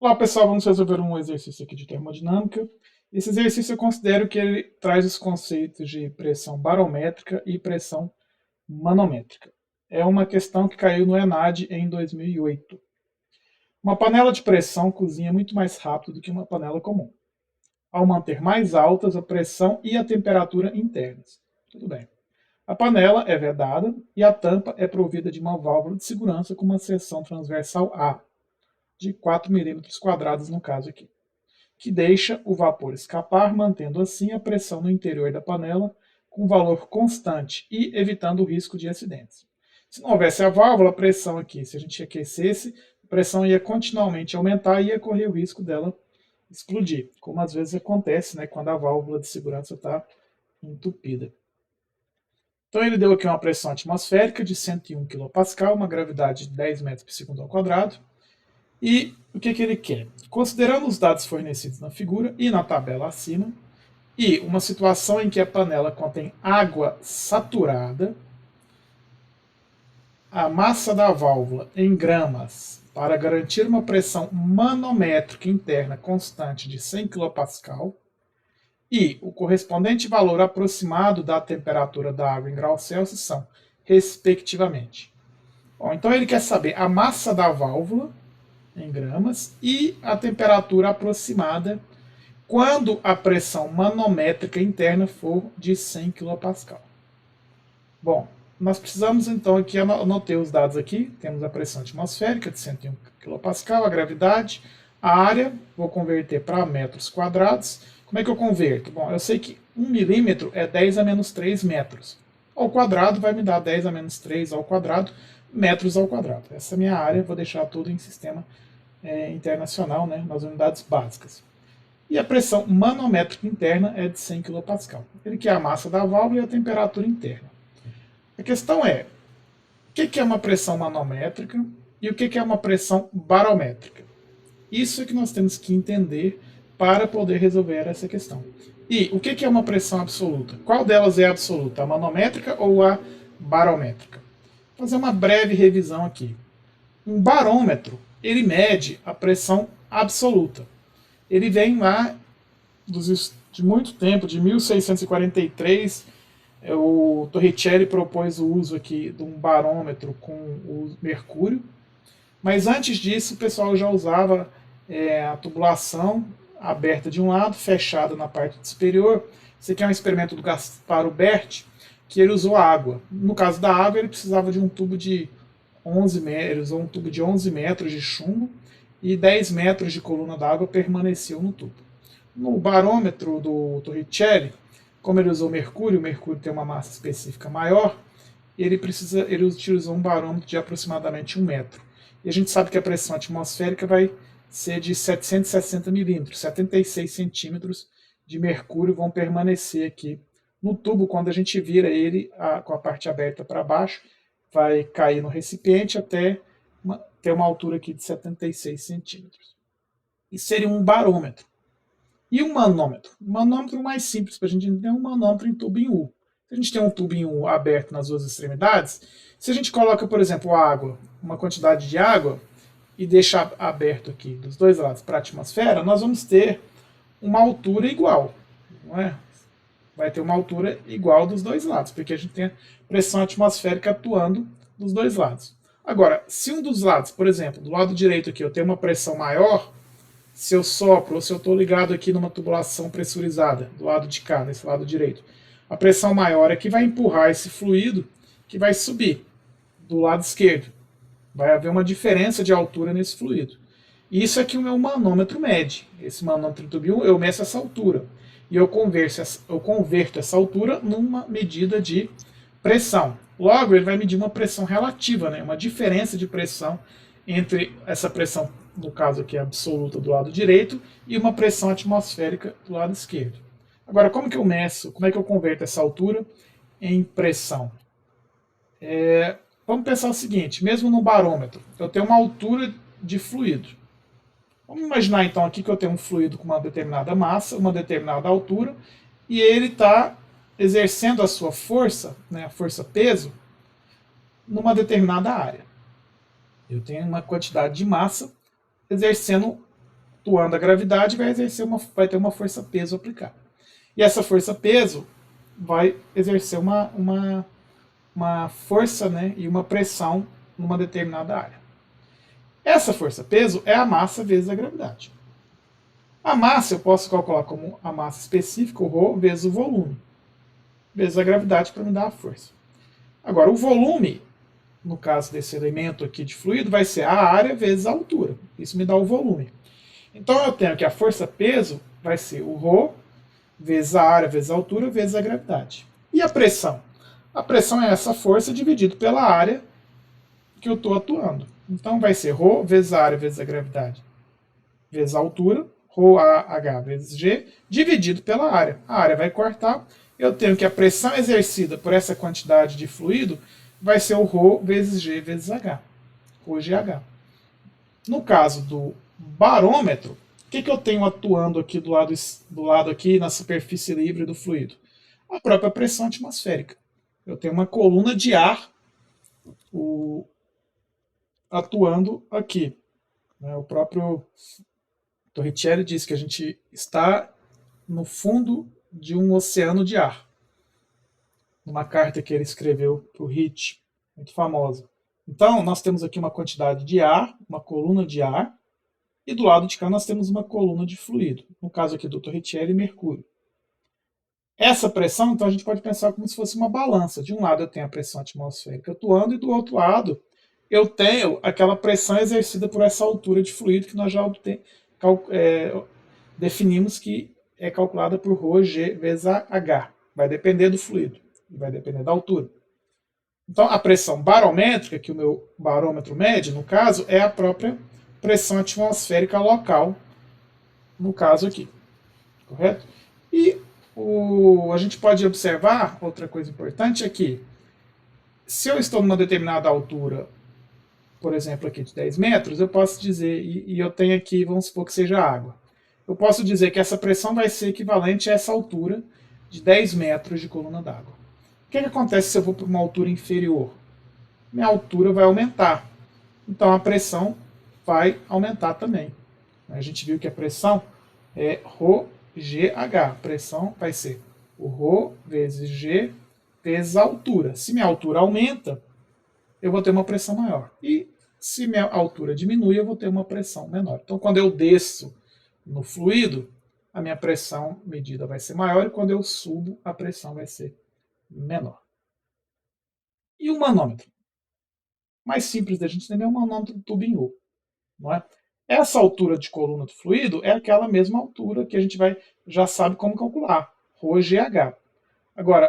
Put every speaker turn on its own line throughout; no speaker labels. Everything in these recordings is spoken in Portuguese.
Olá pessoal, vamos resolver um exercício aqui de termodinâmica. Esse exercício eu considero que ele traz os conceitos de pressão barométrica e pressão manométrica. É uma questão que caiu no ENAD em 2008. Uma panela de pressão cozinha muito mais rápido do que uma panela comum, ao manter mais altas a pressão e a temperatura internas. Tudo bem. A panela é vedada e a tampa é provida de uma válvula de segurança com uma seção transversal A, de 4 milímetros quadrados no caso aqui, que deixa o vapor escapar, mantendo assim a pressão no interior da panela com valor constante e evitando o risco de acidentes. Se não houvesse a válvula, a pressão aqui, se a gente aquecesse, a pressão ia continuamente aumentar e ia correr o risco dela explodir, como às vezes acontece, né, quando a válvula de segurança está entupida. Então ele deu aqui uma pressão atmosférica de 101 kPa, uma gravidade de 10 metros por segundo ao quadrado. E o que ele quer? Considerando os dados fornecidos na figura e na tabela acima, e uma situação em que a panela contém água saturada, a massa da válvula em gramas para garantir uma pressão manométrica interna constante de 100 kPa e o correspondente valor aproximado da temperatura da água em graus Celsius são, respectivamente. Bom, então ele quer saber a massa da válvula em gramas e a temperatura aproximada quando a pressão manométrica interna for de 100 kPa. Bom, nós precisamos então aqui, anotei os dados aqui, temos a pressão atmosférica de 101 kPa, a gravidade, a área, vou converter para metros quadrados. Como é que eu converto? Bom, eu sei que 1 milímetro é 10 a menos 3 metros. Ao quadrado vai me dar 10 a menos 3 ao quadrado, metros ao quadrado. Essa é a minha área, vou deixar tudo em sistema internacional, né, nas unidades básicas. E a pressão manométrica interna é de 100 kPa. Ele quer a massa da válvula e a temperatura interna. A questão é, o que é uma pressão manométrica e o que é uma pressão barométrica? Isso é que nós temos que entender para poder resolver essa questão. E o que é uma pressão absoluta? Qual delas é absoluta, a manométrica ou a barométrica? Vou fazer uma breve revisão aqui. Um barômetro, ele mede a pressão absoluta. Ele vem lá de muito tempo, de 1643, o Torricelli propôs o uso aqui de um barômetro com o mercúrio, mas antes disso o pessoal já usava a tubulação aberta de um lado, fechada na parte superior. Esse aqui é um experimento do Gaspar Huberti, que ele usou água. No caso da água, ele precisava de um tubo de 11 metros, ou um tubo de 11 metros de chumbo, e 10 metros de coluna d'água permaneciam no tubo. No barômetro do Torricelli, como ele usou mercúrio, o mercúrio tem uma massa específica maior, ele utilizou um barômetro de aproximadamente 1 metro. E a gente sabe que a pressão atmosférica vai ser de 760 milímetros, 76 centímetros de mercúrio vão permanecer aqui no tubo. Quando a gente vira ele com a parte aberta para baixo, vai cair no recipiente até ter uma altura aqui de 76 centímetros. Isso seria um barômetro. E um manômetro? O manômetro mais simples para a gente entender é um manômetro em tubo em U. Se a gente tem um tubo em U aberto nas duas extremidades, se a gente coloca, por exemplo, água, uma quantidade de água, e deixa aberto aqui dos dois lados para a atmosfera, nós vamos ter uma altura igual. Não é? Vai ter uma altura igual dos dois lados, porque a gente tem a pressão atmosférica atuando dos dois lados. Agora, se um dos lados, por exemplo, do lado direito aqui, eu tenho uma pressão maior, se eu sopro ou se eu estou ligado aqui numa tubulação pressurizada, do lado de cá, nesse lado direito, a pressão maior é que vai empurrar esse fluido que vai subir do lado esquerdo. Vai haver uma diferença de altura nesse fluido. Isso é que o meu manômetro mede. Esse manômetro tubo eu meço essa altura. E eu converto essa altura numa medida de pressão. Logo, ele vai medir uma pressão relativa, né? Uma diferença de pressão entre essa pressão, no caso aqui absoluta do lado direito, e uma pressão atmosférica do lado esquerdo. Agora, como que eu meço, como é que eu converto essa altura em pressão? Vamos pensar o seguinte, mesmo no barômetro, eu tenho uma altura de fluido. Vamos imaginar então aqui que eu tenho um fluido com uma determinada massa, uma determinada altura, e ele está exercendo a sua força, né, a força-peso, numa determinada área. Eu tenho uma quantidade de massa exercendo atuando a gravidade, vai ter uma força-peso aplicada. E essa força-peso vai exercer uma força, né, e uma pressão numa determinada área. Essa força-peso é a massa vezes a gravidade. A massa eu posso calcular como a massa específica, o ρ, vezes o volume, vezes a gravidade para me dar a força. Agora, o volume, no caso desse elemento aqui de fluido, vai ser a área vezes a altura. Isso me dá o volume. Então eu tenho que a força-peso vai ser o ρ vezes a área vezes a altura vezes a gravidade. E a pressão? A pressão é essa força dividido pela área que eu estou atuando. Então vai ser ρ vezes a área vezes a gravidade vezes a altura, ρAh vezes G, dividido pela área. A área vai cortar, eu tenho que a pressão exercida por essa quantidade de fluido vai ser o ρ vezes G vezes H, ρGH. No caso do barômetro, o que eu tenho atuando aqui do lado aqui na superfície livre do fluido? A própria pressão atmosférica. Eu tenho uma coluna de ar atuando aqui. O próprio Torricelli diz que a gente está no fundo de um oceano de ar. Numa carta que ele escreveu para o Hitch, muito famosa. Então, nós temos aqui uma quantidade de ar, uma coluna de ar, e do lado de cá nós temos uma coluna de fluido. No caso aqui do Torricelli, mercúrio. Essa pressão, então, a gente pode pensar como se fosse uma balança. De um lado eu tenho a pressão atmosférica atuando, e do outro lado eu tenho aquela pressão exercida por essa altura de fluido que nós já definimos que é calculada por ρg vezes H. Vai depender do fluido, vai depender da altura. Então, a pressão barométrica, que o meu barômetro mede, no caso, é a própria pressão atmosférica local, no caso aqui. Correto? E a gente pode observar, outra coisa importante é que, se eu estou numa determinada altura, por exemplo, aqui de 10 metros, eu posso dizer, e eu tenho aqui, vamos supor que seja água, eu posso dizer que essa pressão vai ser equivalente a essa altura de 10 metros de coluna d'água. O que acontece se eu vou para uma altura inferior? Minha altura vai aumentar. Então a pressão vai aumentar também. A gente viu que a pressão é ρGH. A pressão vai ser o ρ vezes G vezes a altura. Se minha altura aumenta, eu vou ter uma pressão maior. E se minha altura diminui, eu vou ter uma pressão menor. Então, quando eu desço no fluido, a minha pressão medida vai ser maior, e quando eu subo, a pressão vai ser menor. E o manômetro? Mais simples da gente entender é o manômetro do tubinho, não é? Essa altura de coluna do fluido é aquela mesma altura que a gente já sabe como calcular, ρGH. Agora,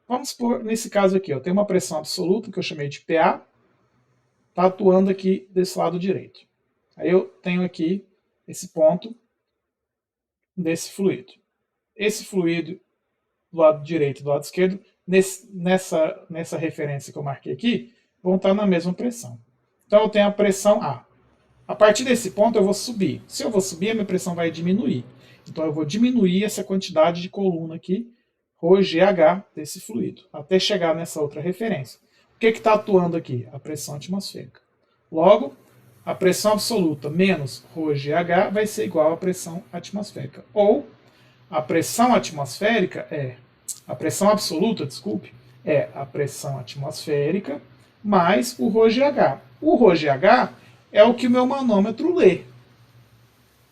vamos supor, nesse caso aqui, eu tenho uma pressão absoluta, que eu chamei de PA, está atuando aqui desse lado direito. Aí eu tenho aqui esse ponto desse fluido. Esse fluido do lado direito e do lado esquerdo, nessa referência que eu marquei aqui, vão estar na mesma pressão. Então eu tenho a pressão A. A partir desse ponto eu vou subir. Se eu vou subir, a minha pressão vai diminuir. Então eu vou diminuir essa quantidade de coluna aqui, ρGH, desse fluido, até chegar nessa outra referência. O que está atuando aqui? A pressão atmosférica. Logo, a pressão absoluta menos ρGH vai ser igual à pressão atmosférica. Ou a pressão atmosférica a pressão absoluta, desculpe, é a pressão atmosférica mais o ρGH. O ρGH é o que o meu manômetro lê.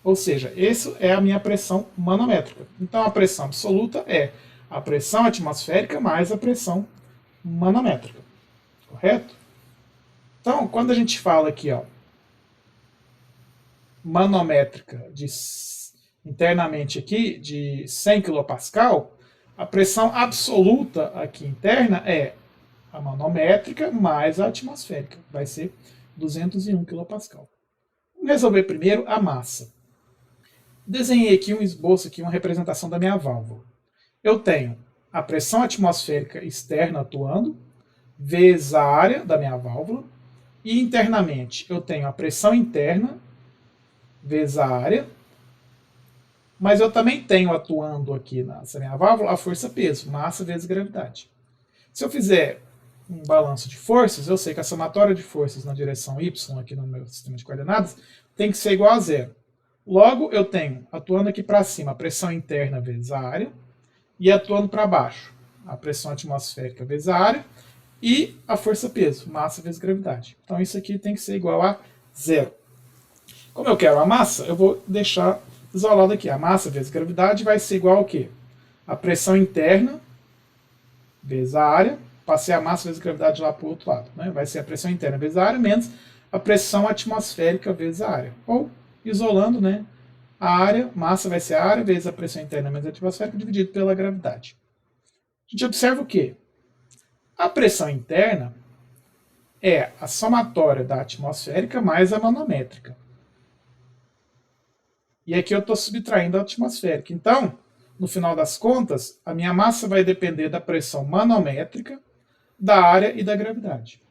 Ou seja, essa é a minha pressão manométrica. Então a pressão absoluta é a pressão atmosférica mais a pressão manométrica. Correto? Então, quando a gente fala aqui, manométrica internamente aqui de 100 kPa, a pressão absoluta aqui interna é a manométrica mais a atmosférica. Vai ser 201 kPa. Vamos resolver primeiro a massa. Desenhei aqui um esboço, aqui, uma representação da minha válvula. Eu tenho a pressão atmosférica externa atuando, vezes a área da minha válvula, e internamente eu tenho a pressão interna, vezes a área, mas eu também tenho atuando aqui nessa minha válvula a força-peso, massa vezes gravidade. Se eu fizer um balanço de forças, eu sei que a somatória de forças na direção y aqui no meu sistema de coordenadas tem que ser igual a zero. Logo, eu tenho, atuando aqui para cima, a pressão interna vezes a área, e atuando para baixo, a pressão atmosférica vezes a área, e a força-peso, massa vezes gravidade. Então isso aqui tem que ser igual a zero. Como eu quero a massa, eu vou deixar isolado aqui. A massa vezes gravidade vai ser igual ao quê? A pressão interna vezes a área. Passei a massa vezes a gravidade lá para o outro lado. Né? Vai ser a pressão interna vezes a área menos a pressão atmosférica vezes a área. Ou, isolando, né, a área, massa vai ser a área vezes a pressão interna menos a atmosférica dividido pela gravidade. A gente observa o quê? A pressão interna é a somatória da atmosférica mais a manométrica. E aqui eu estou subtraindo a atmosférica. Então, no final das contas, a minha massa vai depender da pressão manométrica, da área e da gravidade.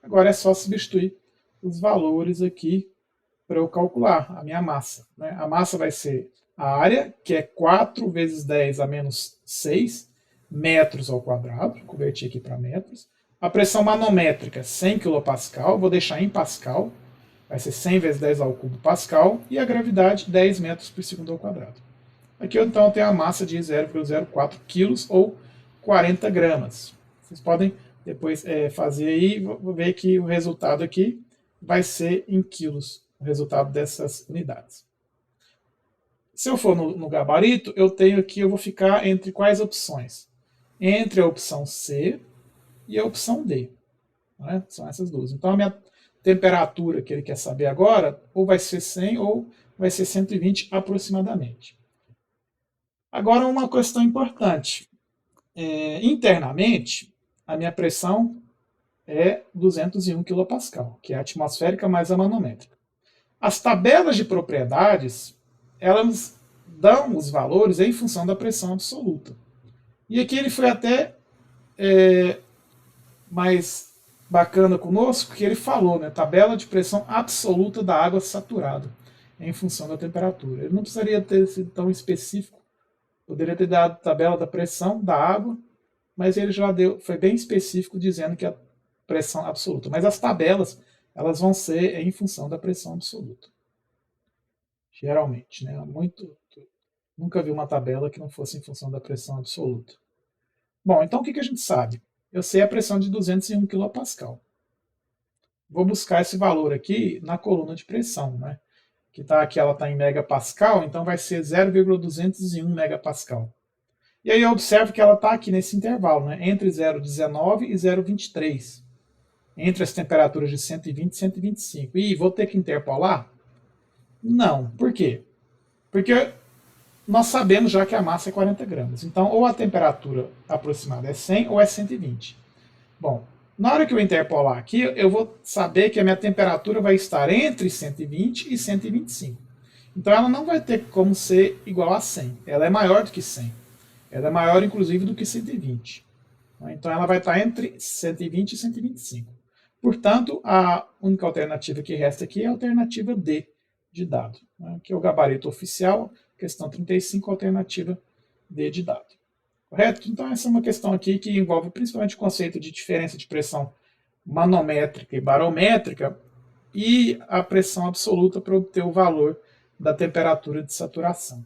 Agora é só substituir os valores aqui para eu calcular a minha massa. Né? A massa vai ser a área, que é 4 vezes 10 a menos 6 metros ao quadrado, converti aqui para metros. A pressão manométrica, 100 kPa, vou deixar em pascal, vai ser 100 vezes 10 ao cubo pascal, e a gravidade, 10 metros por segundo ao quadrado. Aqui então eu tenho a massa de 0,04 kg ou 40 gramas. Vocês podem depois fazer aí, vou ver que o resultado aqui vai ser em quilos, o resultado dessas unidades. Se eu for no gabarito, eu tenho aqui, eu vou ficar entre quais opções? Entre a opção C e a opção D. Né? São essas duas. Então a minha temperatura que ele quer saber agora, ou vai ser 100 ou vai ser 120 aproximadamente. Agora uma questão importante. Internamente, a minha pressão é 201 kPa, que é a atmosférica mais a manométrica. As tabelas de propriedades, elas dão os valores em função da pressão absoluta. E aqui ele foi até mais bacana conosco, que ele falou, né, tabela de pressão absoluta da água saturada, em função da temperatura. Ele não precisaria ter sido tão específico, poderia ter dado tabela da pressão da água, mas ele já deu, foi bem específico dizendo que a pressão absoluta. Mas as tabelas, elas vão ser em função da pressão absoluta. Geralmente, né? Nunca vi uma tabela que não fosse em função da pressão absoluta. Bom, então o que a gente sabe? Eu sei a pressão de 201 kPa. Vou buscar esse valor aqui na coluna de pressão, né? Que tá aqui, ela está em megapascal, então vai ser 0,201 megapascal. E aí eu observo que ela está aqui nesse intervalo, né? Entre 0,19 e 0,23. Entre as temperaturas de 120 e 125. E vou ter que interpolar? Não. Por quê? Porque nós sabemos já que a massa é 40 gramas. Então, ou a temperatura aproximada é 100 ou é 120. Bom, na hora que eu interpolar aqui, eu vou saber que a minha temperatura vai estar entre 120 e 125. Então, ela não vai ter como ser igual a 100. Ela é maior do que 100. Ela é maior, inclusive, do que 120. Então, ela vai estar entre 120 e 125. Portanto, a única alternativa que resta aqui é a alternativa D de dado, que é o gabarito oficial, questão 35, alternativa D de dado. Correto? Então, essa é uma questão aqui que envolve principalmente o conceito de diferença de pressão manométrica e barométrica e a pressão absoluta para obter o valor da temperatura de saturação.